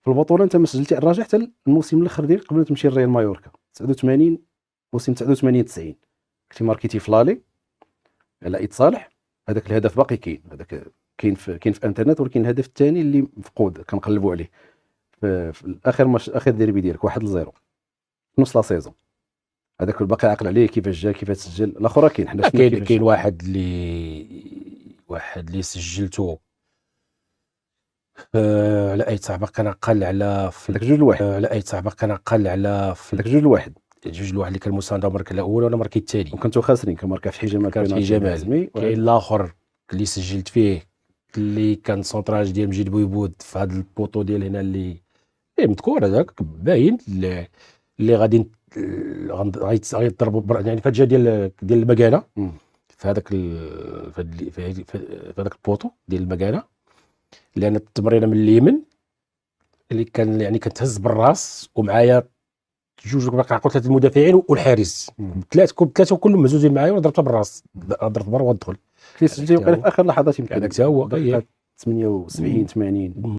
في البطوله انت ما سجلتي الراجع حتى الموسم الاخر ديالك قبل ما تمشي لريال مايوركا 89 موسم 89 90 كنتي ماركيتي في لالي على ايد صالح. هذاك الهدف باقي كاين، هذاك كاين في انترنت، ولكن الهدف الثاني اللي مفقود كنقلبوا عليه في اخر ديربي ديالك 1-0 نص لا سيزون. هذاك باقي عاقل عليه كيفاش جا كيفاش سجل. الاخر كاين حنا كاين واحد اللي سجلته على اي صعبه كان اقل على داك 2-1 على اي صعبه كان اقل على داك 2-1 اللي كان مسانده ماركه الاول وانا ماركي الثاني وكنتو خاسرين كماركه في حجامه كاين الاخر اللي سجلت فيه اللي كان سونطراج ديال مجيد بويبود في هذا البوطو ديال هنا اللي مذكور هذاك باين اللي غادي غيضربوا يعني في الجهه ديال المكانه في هذاك في هذاك البوطو ديال المكانه، لان التمريره من اليمين اللي كان يعني كتهز بالراس ومعايا جوج باقي ثلاثه المدافعين والحارس ثلاثه كلهم مهزوزين معايا وضربتها بالراس ضربت برا وادخل كيسجل في اخر لحظات يمكن هذاك هو 78 80